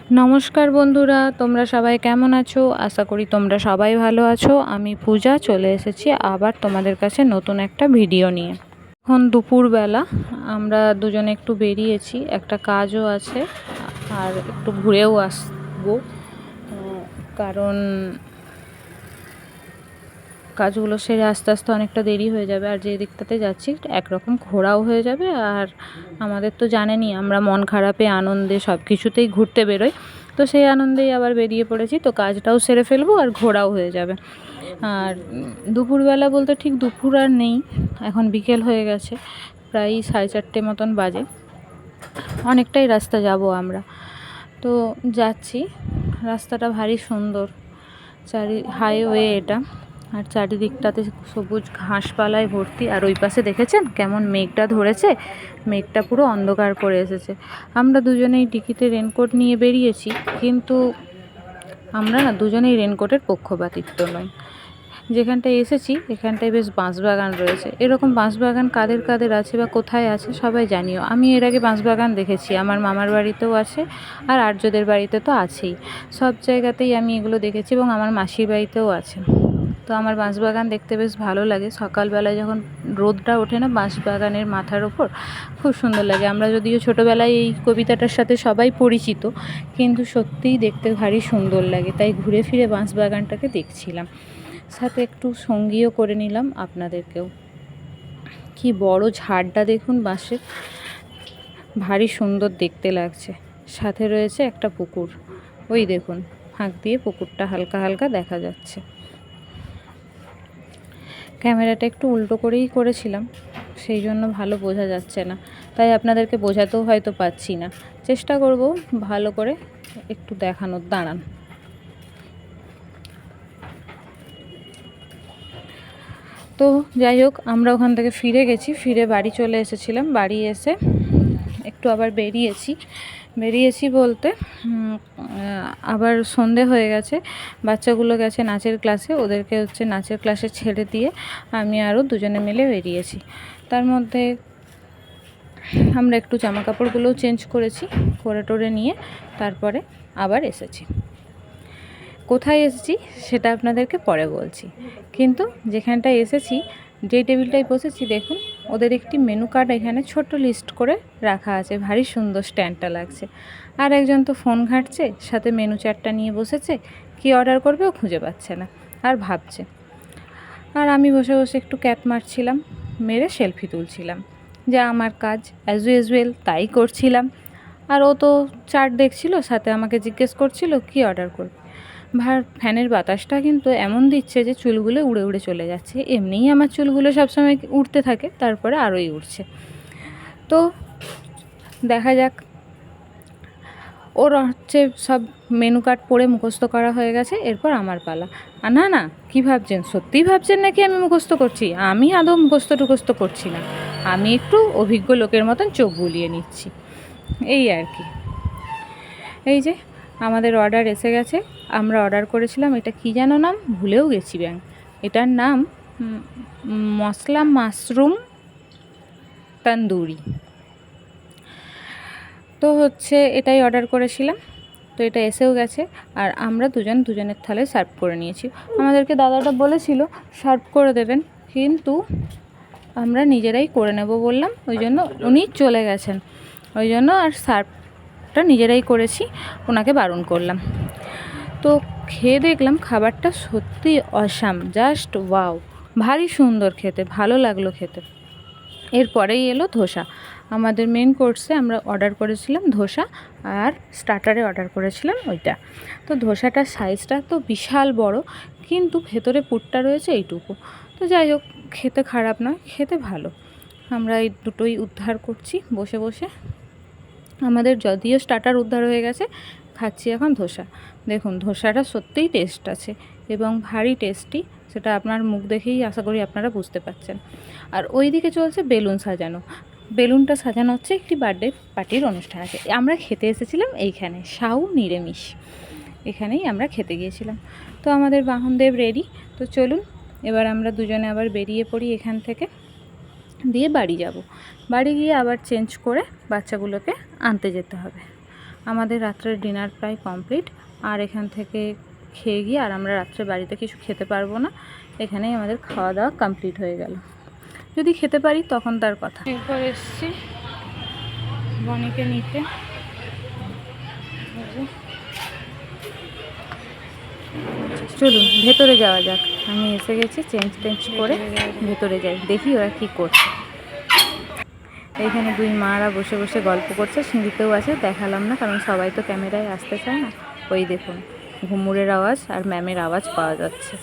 নমস্কার বন্ধুরা, তোমরা সবাই কেমন আছো? আশা করি তোমরা সবাই ভালো আছো। আমি পূজা চলে এসেছি আবার তোমাদের কাছে নতুন একটা ভিডিও নিয়ে। এখন দুপুরবেলা আমরা দুজনে একটু বেরিয়েছি, একটা কাজও আছে আর একটু ঘুরেও আসবো, কারণ কাজগুলো সেরে আস্তে আস্তে অনেকটা দেরি হয়ে যাবে। আর যে দিকটাতে যাচ্ছি একরকম ঘোরাও হয়ে যাবে, আর আমাদের তো জানেনই আমরা মন খারাপে আনন্দে সব কিছুতেই ঘুরতে বেরোই, তো সেই আনন্দেই আবার বেরিয়ে পড়েছি। তো কাজটাও সেরে ফেলবো আর ঘোরাও হয়ে যাবে। আর দুপুরবেলা বলতে ঠিক দুপুর আর নেই, এখন বিকেল হয়ে গেছে, প্রায় 4:30 মতন বাজে। অনেকটাই রাস্তা যাব আমরা, তো যাচ্ছি। রাস্তাটা ভারী সুন্দর, হাইওয়ে এটা, আর চারিদিকটাতে সবুজ ঘাসপালায় ভর্তি। আর ওই পাশে দেখেছেন কেমন মেঘটা ধরেছে, মেঘটা পুরো অন্ধকার করে এসেছে। আমরা দুজনেই ডিকিতে রেনকোট নিয়ে বেরিয়েছি, কিন্তু আমরা না দুজনেই রেনকোটের পক্ষপাতিত্ব নই। যেখানটায় এসেছি এখানটায় বেশ বাঁশবাগান রয়েছে। এরকম বাঁশবাগান কাদের কাদের আছে বা কোথায় আছে সবাই জানিও। আমি এর আগে বাঁশবাগান দেখেছি, আমার মামার বাড়িতেও আছে আর আর্যদের বাড়িতে তো আছেই। সব জায়গাতেই আমি এগুলো দেখেছি এবং আমার মাসির বাড়িতেও আছে। তো আমার বাঁশবাগান দেখতে বেশ ভালো লাগে। সকালবেলায় যখন রোদটা ওঠে না বাঁশবাগানের মাথার ওপর, খুব সুন্দর লাগে। আমরা যদিও ছোটোবেলায় এই কবিতাটার সাথে সবাই পরিচিত, কিন্তু সত্যিই দেখতে ভারী সুন্দর লাগে। তাই ঘুরে ফিরে বাঁশবাগানটাকে দেখছিলাম, সাথে একটু সঙ্গীও করে নিলাম আপনাদেরকেও। কি বড় ঝাড়টা দেখুন বাঁশের, ভারী সুন্দর দেখতে লাগছে। সাথে রয়েছে একটা পুকুর, ওই দেখুন ফাঁক দিয়ে পুকুরটা হালকা হালকা দেখা যাচ্ছে। ক্যামেরাটা একটু উল্টো করেই করেছিলাম, সেই জন্য ভালো বোঝা যাচ্ছে না, তাই আপনাদেরকে বোঝাতেও হয়তো পাচ্ছি না। চেষ্টা করব ভালো করে একটু দেখানোর। দাঁড়ান। তো যাই হোক, আমরা ওখান থেকে ফিরে গেছি, ফিরে বাড়ি চলে এসেছিলাম। বাড়ি এসে একটু আবার বেরিয়েছি বলতে আবার সন্ধে হয়ে গেছে। বাচ্চাগুলো গেছে নাচের ক্লাসে, ওদেরকে নাচের ক্লাসে ছেড়ে দিয়ে আমি আরও দুজনে মিলে বেরিয়েছি। তার মধ্যে আমরা একটু জামা কাপড়গুলোও চেঞ্জ করেছি, করে টোরে নিয়ে তারপরে আবার এসেছি। কোথায় এসেছি সেটা আপনাদেরকে পরে বলছি, কিন্তু যেখানটায় এসেছি, যেই টেবিলটায় বসেছি দেখুন, ওদের একটি মেনু কার্ড এখানে ছোট লিস্ট করে রাখা আছে। ভারী সুন্দর স্ট্যান্ডটা লাগছে। আর একজন তো ফোন ঘাঁটছে, সাথে মেনু চার্টটা নিয়ে বসেছে, কি অর্ডার করবে ও খুঁজে পাচ্ছে না আর ভাবছে। আর আমি বসে বসে একটু ক্যাট মারছিলাম, মেরে সেলফি তুলছিলাম, যা আমার কাজ অ্যাজ ইউজুয়াল তাই করছিলাম। আর ও তো চার্ট দেখছিল, সাথে আমাকে জিজ্ঞেস করছিল কি অর্ডার করবে। ফ্যানের বাতাসটা কিন্তু এমন দিচ্ছে যে চুলগুলো উড়ে উড়ে চলে যাচ্ছে। এমনিই আমার চুলগুলো সবসময় উড়তে থাকে, তারপরে আরোই উড়ছে। তো দেখা যাক। ওর সব মেনু কার্ড পড়ে মুখস্থ করা হয়ে গেছে, এরপর আমার পালা। না না, কী ভাবছেন? সত্যিই ভাবছেন নাকি আমি মুখস্থ করছি? আমি আদৌ মুখস্থ করছি না, আমি একটু অভিজ্ঞ লোকের মতন চোখ বুলিয়ে নিচ্ছি, এই আর কি। এই যে আমাদের অর্ডার এসে গেছে। আমরা অর্ডার করেছিলাম, এটা কি যেন নাম, ভুলেও গেছি ব্যাং। এটার নাম মশলা মাশরুম তন্দুরি। তো এটাই অর্ডার করেছিলাম। তো এটা এসেও গেছে, আর আমরা দুজনের থালে সার্ভ করে নিয়েছি। আমাদেরকে দাদাটা বলেছিল সার্ভ করে দেবেন, কিন্তু আমরা নিজেরাই করে নেব বললাম, ওই জন্য উনি চলে গেছেন, ওই জন্য আর সার্ভটা নিজেরাই করেছি, ওনাকে বারণ করলাম। তো খেয়ে দেখলাম খাবারটা সত্যি অসাম, জাস্ট ওয়াও, ভারী সুন্দর খেতে, ভালো লাগলো খেতে। এরপরেই এলো ধোসা। আমাদের মেন কোর্সে আমরা অর্ডার করেছিলাম ধোসা, আর স্টার্টারে অর্ডার করেছিলাম ওইটা। তো ধোসাটার সাইজটা তো বিশাল বড়, কিন্তু ভেতরে পুরটা রয়েছে এইটুকু। তো যাই হোক, খেতে খারাপ নয়, খেতে ভালো। আমরা এই দুটোই উদ্ধার করছি বসে বসে। আমাদের যদিও স্টার্টার উদ্ধার হয়ে গেছে, খাচ্ছি এখন ধোসা। দেখুন ধোসাটা সত্যিই টেস্ট আছে এবং ভারী টেস্টি, সেটা আপনার মুখ দেখেই আশা করি আপনারা বুঝতে পারছেন। আর ওই দিকে চলছে বেলুন সাজানো। বেলুনটা সাজানো হচ্ছে, একটি বার্থডে পার্টির অনুষ্ঠান আছে। আমরা খেতে এসেছিলাম এইখানে, সাউ নিরামিষ, এখানেই আমরা খেতে গিয়েছিলাম। তো আমাদের বাহনদেব রেডি, তো চলুন এবার আমরা দুজনে আবার বেরিয়ে পড়ি এখান থেকে, দিয়ে বাড়ি যাব। বাড়ি গিয়ে আবার চেঞ্জ করে বাচ্চাগুলোকে আনতে যেতে হবে। আমাদের রাত্রের ডিনার প্রায় কমপ্লিট। আর এখান থেকে খেয়ে গিয়ে আর আমরা রাত্রে বাড়িতে কিছু খেতে পারবো না, এখানেই আমাদের খাওয়া দাওয়া কমপ্লিট হয়ে গেল। যদি খেতে পারি তখন তার কথা। এরপর এসছি বনিকে নিতে। চলুন ভেতরে যাওয়া যাক। আমি এসে গেছি, চেঞ্জ করে ভেতরে যাই, দেখি ওরা কি করছে। এইখানে দুই মারা বসে বসে গল্প করছে, সিঁড়িতেও আছে, দেখালাম না কারণ সবাই তো ক্যামেরায় আসতে চায় না। ওই দেখুন ঘুমুরের আওয়াজ আর ম্যামের আওয়াজ পাওয়া যাচ্ছে।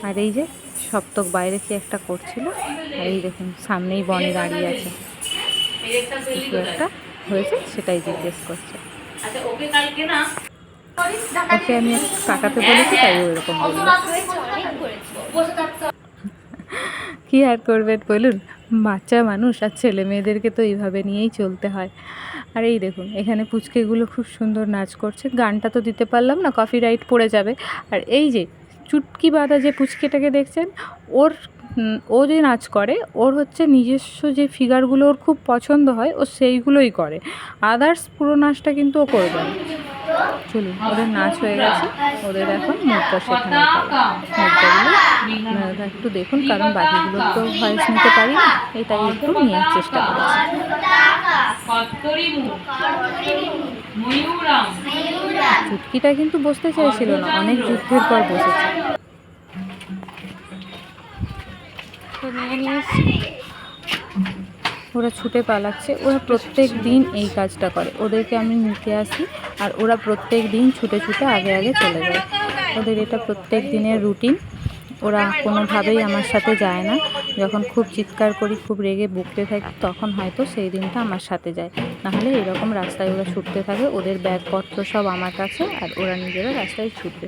আর এই যে সপ্তক বাইরে কি একটা করছিল, আর এই দেখুন সামনেই বনি দাঁড়িয়ে আছে, কিছু একটা হয়েছে সেটাই জিজ্ঞেস করছে। ওকে আমি কাকাতে বলেছি তাই ওইরকম বলল। কি আর করবেন বলুন, বাচ্চা মানুষ আর ছেলে মেয়েদেরকে তো এইভাবে নিয়েই চলতে হয়। আর এই দেখুন এখানে পুচকেগুলো খুব সুন্দর নাচ করছে। গানটা তো দিতে পারলাম না, কপিরাইট পড়ে যাবে। আর এই যে চুটকি বাঁধা যে পুচকেটাকে দেখছেন, ও যে নাচ করে, ওর হচ্ছে নিজস্ব যে ফিগারগুলো ওর খুব পছন্দ হয়, ও সেইগুলোই করে, আদার্স পুরো নাচটা কিন্তু ও করবে না। চলুন ওদের নাচ হয়ে গেছে, ওদের এখন মুখটা শেখানো মুখগুলো একটু দেখুন, কারণ বাকিগুলো তো ভয়েস নিতে পারি না, এটাই একটু নেওয়ার চেষ্টা করেছি। চুটকিটা কিন্তু বসতে চাইছিল না, অনেক যুদ্ধের পর বসেছে। ওরা ছুটে পালাচ্ছে, ওরা প্রত্যেক দিন এই কাজটা করে। ওদেরকে আমি নিতে আসি আর ওরা প্রত্যেক দিন ছুটে ছুটে আগে আগে চলে যায়। ওদের এটা প্রত্যেক দিনের রুটিন। ওরা কোনোভাবেই আমার সাথে যায় না। যখন খুব চিৎকার করি, খুব রেগে বকতে থাকি, তখন হয়তো সেই দিনটা আমার সাথে যায়, নাহলে এরকম রাস্তায় ওরা ছুটতে থাকে। ওদের ব্যাগপত্র সব আমার কাছে, আর ওরা নিজেরা রাস্তায় ছুটবে।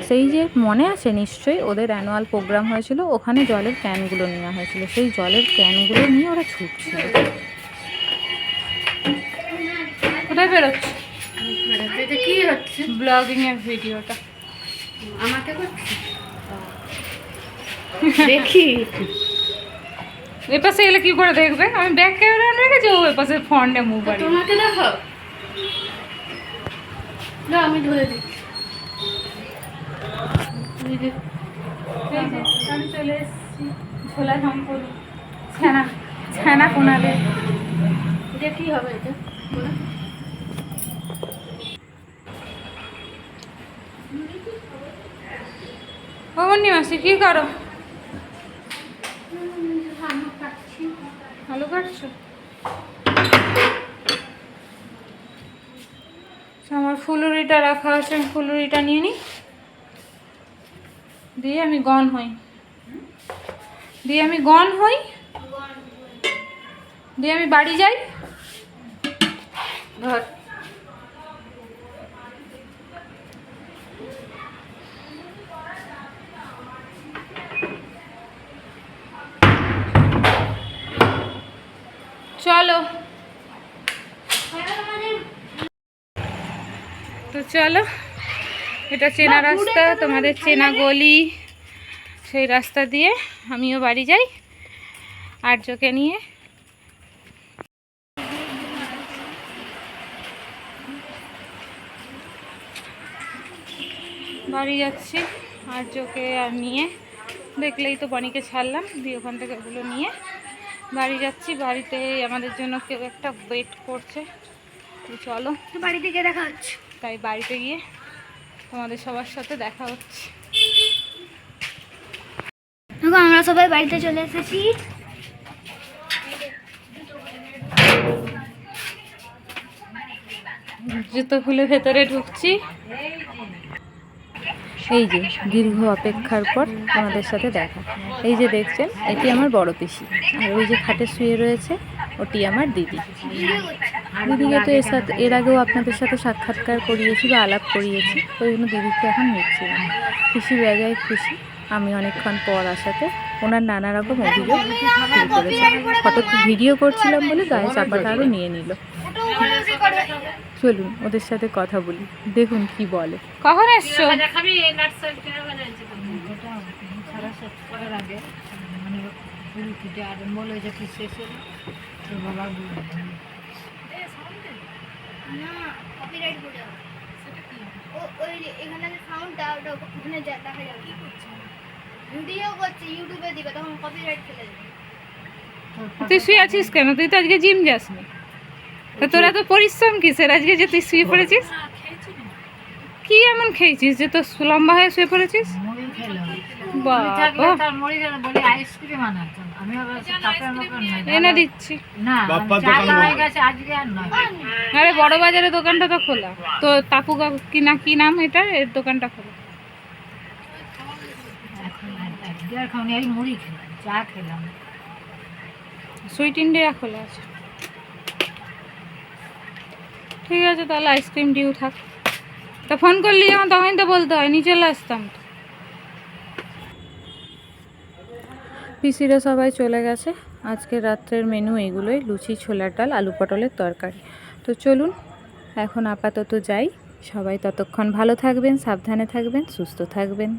সেই যে মনে আছে নিশ্চয়ই, ওদের অ্যানুয়াল প্রোগ্রাম হয়েছিল, ওখানে জলের ক্যানগুলো নেওয়া হয়েছিল, সেই জলের ক্যানগুলো নিয়ে ওরা ছুটছিল। কোথায় বেরোচ্ছে? কি হচ্ছে? ব্লগিং এর ভিডিওটা আমাকে করছে, দেখি। এপাশে এলে কি করে দেখবে? আমি ব্যাক ক্যামেরা রেখেছি, ও এপাশে ফ্রন্টে মুভ করে। তোমাকে দেখো না, আমি ধরে দিচ্ছি। আমি চলে এসেছি ছোলা সম্পদ ছানা ছানা কোনালে। এটা কি হবে? এটা ও মাসি কি করো? আলু কাটছো? আমার ফুলুরিটা রাখা আছে, আমি ফুলুরিটা নিয়ে নিই, দিয়ে আমি গন হই, দিয়ে আমি বাড়ি যাই। ধর চলো, তো চলো, এটা চেনা রাস্তা, তোমাদের চেনা গলি, সেই রাস্তা দিয়ে আমিও বাড়ি যাই আর্যকে নিয়ে। বাড়ি যাচ্ছি আর্যকে আর নিয়ে, দেখলেই তো বনিকে ছাড়লাম, দিয়ে ওখান থেকে ওগুলো নিয়ে বাড়ি যাচ্ছি। বাড়িতে আমাদের জন্য কেউ একটা ওয়েট করছে, তো চলো বাড়ি থেকে দেখা হচ্ছে। তাই বাড়িতে গিয়ে তোমাদের সবার সাথে দেখা হচ্ছে। আমরা সবাই বাড়িতে চলে এসেছি। জুতো খুলে ভেতরে ঢুকছি। এই যে দীর্ঘ অপেক্ষার পর আমাদের সাথে দেখা। এই যে দেখছেন, এটি আমার বড় পিসি, আর ওই যে খাটে শুয়ে রয়েছে ওটি আমার দিদি। দিদিকে তো এর আগেও আপনাদের সাথে সাক্ষাৎকার করিয়েছি বা আলাপ করিয়েছি, ওই জন্য দিদিকে এখন নিচ্ছি না। পিসি বেজায় খুশি আমি অনেকক্ষণ পর আসাতে। ওনার নানা রকম অভিযোগ শুরু করেছে, ফটো ভিডিও করছিলাম বলে গায়ে চাপাটা আরও নিয়ে নিল। চলুন ওদের সাথে কথা বলি, দেখুন কি বলে। কখন এসছো? না কপিরাইট পড়ে যাবে। ওই এখানে যে সাউন্ডটা ওটা ওখানে দেখা যাবে। কি করছে? ভিডিও করছে, ইউটিউবে দিবে, তখন কপিরাইট চলে যাবে। তুই শুয়ে আছিস কেন? তুই তো আজকে জিম যাসনি। তো তোরা তো পরিশ্রম কিসের আজকে যে তুই শুয়ে পড়েছিস? কি এমন খেয়েছিস যে তোর লম্বা হয়ে শুয়ে পড়েছিস? মুড়ি খেলাম। বাবা, তার মুড়ি খেলে বলে আইসক্রিম আনাতাম। আমি আবার কাপের মতন নয়। এনে দিচ্ছি। না, বাপ্পার চা দোকানে হয়ে গেছে আজকে আর নয়। আরে বড় বাজারে দোকানটা তো খোলা। তো তাপু কি না কি নাম এটা, এর দোকানটা খোলা। এখন আজকে আর খাওনি, এই মুড়ি খেলাম, চা খেলাম। সুইট ইন্ডিয়া খোলা আছে। ঠিক আছে, তাহলে আইসক্রিম ডিউ থাক। তা ফোন করলি যখন তখনই তো বলতে হয়, নিয়ে চলে আসতাম তো। পিসিরা সবাই চলে গেছে। আজকে রাত্রের মেনু এগুলোই, লুচি, ছোলার ডাল, আলু পটলের তরকারি। তো চলুন এখন আপাতত যাই। সবাই ততক্ষণ ভালো থাকবেন, সাবধানে থাকবেন, সুস্থ থাকবেন।